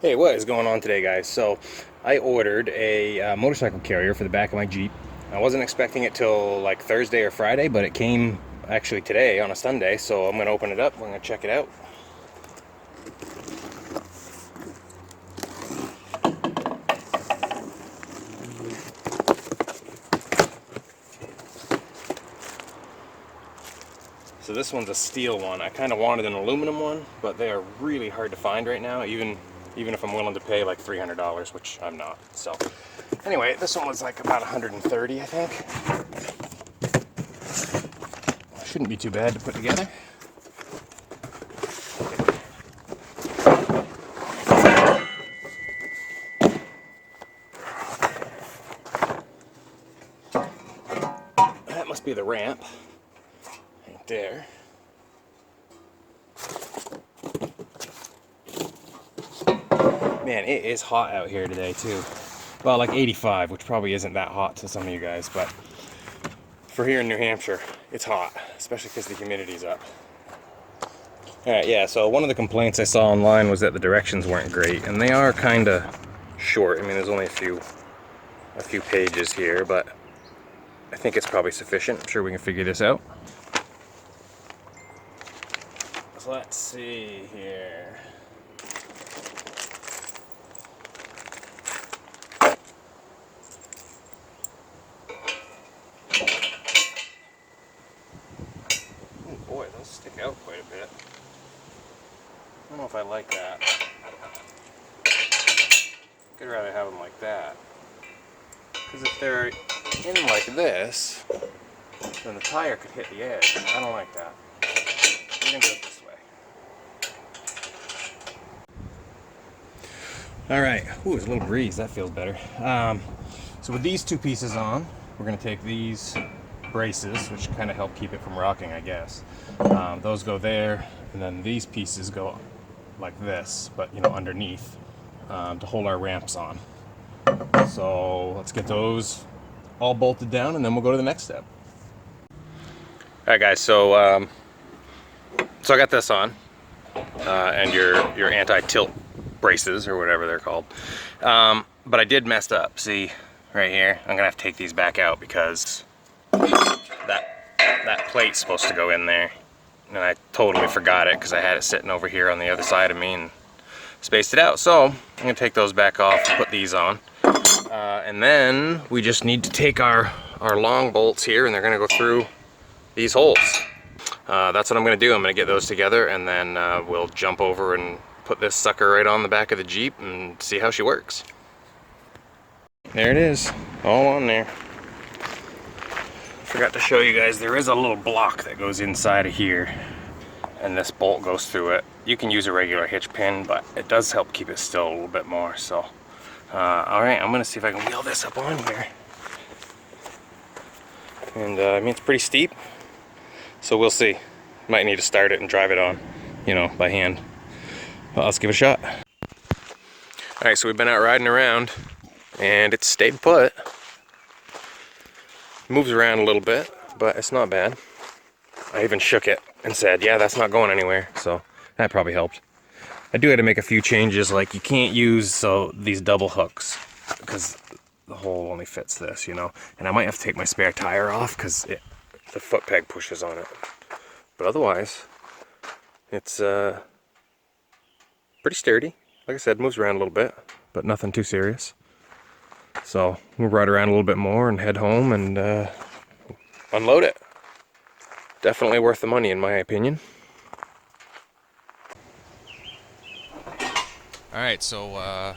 Hey, what is going on today, guys? So, I ordered a motorcycle carrier for the back of my Jeep. I wasn't expecting it till like Thursday or Friday, but it came actually today on a Sunday, so I'm going to open it up. We're going to check it out. So this one's a steel one. I kind of wanted an aluminum one, but they are really hard to find right now, even if I'm willing to pay like $300, which I'm not. So, anyway, this one was like about 130, I think. Shouldn't be too bad to put together. That must be the ramp right there. Man, it is hot out here today too. Well, like 85, which probably isn't that hot to some of you guys, but for here in New Hampshire, it's hot, especially because the humidity's up. Alright, yeah, so one of the complaints I saw online was that the directions weren't great, and they are kind of short. I mean, there's only a few pages here, but I think it's probably sufficient. I'm sure we can figure this out. So let's see here. Oh boy, those stick out quite a bit. I don't know if I like that. I'd rather have them like that. Because if they're in like this, then the tire could hit the edge. I don't like that. We're going to do it this way. Alright, ooh, there's a little breeze. That feels better. So with these two pieces on, we're going to take these braces, which kind of help keep it from rocking, I guess. Those go there, and then these pieces go like this, but underneath, to hold our ramps on. So let's get those all bolted down, and then we'll go to the next step. Alright guys, so I got this on, and your anti-tilt braces, or whatever they're called. But I did mess up. See, right here, I'm gonna have to take these back out because that plate's supposed to go in there, and I totally forgot it because I had it sitting over here on the other side of me and spaced it out. So I'm gonna take those back off and put these on, and then we just need to take our long bolts here, and they're gonna go through these holes. That's what I'm gonna do. I'm gonna get those together, and then we'll jump over and put this sucker right on the back of the Jeep and see how she works. There it is, all on there. Forgot to show you guys, there is a little block that goes inside of here, and this bolt goes through it. You can use a regular hitch pin, but it does help keep it still a little bit more. So, alright, I'm gonna see if I can wheel this up on here. And I mean, it's pretty steep, so we'll see. Might need to start it and drive it on, by hand. Well, let's give it a shot. Alright, so we've been out riding around, and it's stayed put. Moves around a little bit, but it's not bad. I even shook it and said, yeah, that's not going anywhere, so that probably helped. I do have to make a few changes, like you can't use these double hooks, because the hole only fits this, and I might have to take my spare tire off because the foot peg pushes on it. But otherwise, it's pretty sturdy. Like I said, moves around a little bit, but nothing too serious. So we'll ride around a little bit more and head home and unload it. Definitely worth the money in my opinion. Alright, so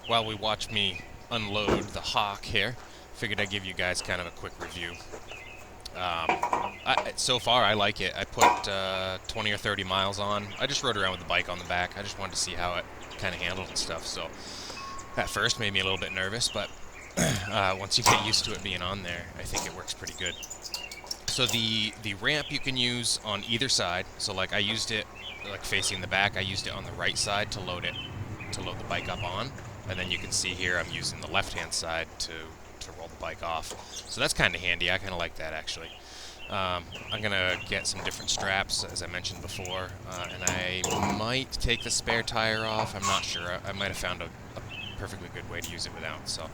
while we watch me unload the Hawk here, figured I'd give you guys kind of a quick review. So far I like it. I put 20 or 30 miles on. I just rode around with the bike on the back. I just wanted to see how it kind of handled and stuff. So at first made me a little bit nervous, but once you get used to it being on there, I think it works pretty good. So the ramp you can use on either side. So like I used it like facing the back. I used it on the right side to load the bike up on, and then you can see here I'm using the left hand side to roll the bike off. So that's kind of handy. I kind of like that actually. I'm gonna get some different straps, as I mentioned before, and I might take the spare tire off. I'm not sure. I might have found a perfectly good way to use it without. So,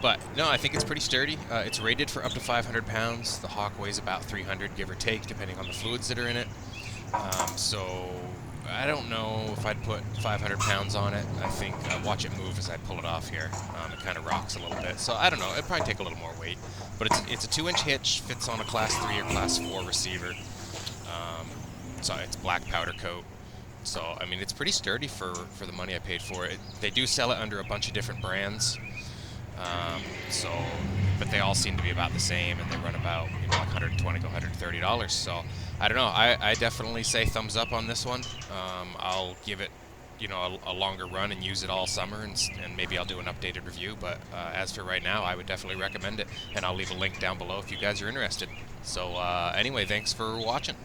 but no, I think it's pretty sturdy. It's rated for up to 500 pounds. The Hawk weighs about 300, give or take, depending on the fluids that are in it. So I don't know if I'd put 500 pounds on it. I think watch it move as I pull it off here. It kind of rocks a little bit. So I don't know. It'd probably take a little more weight. But it's a 2-inch hitch. Fits on a Class 3 or Class 4 receiver. So it's black powder coat. So I mean, it's pretty sturdy for the money I paid for it. They do sell it under a bunch of different brands. So, but they all seem to be about the same, and they run about like $120 to $130. So I don't know. I definitely say thumbs up on this one. I'll give it a longer run and use it all summer, and maybe I'll do an updated review. But as for right now, I would definitely recommend it, and I'll leave a link down below if you guys are interested. So anyway, thanks for watching.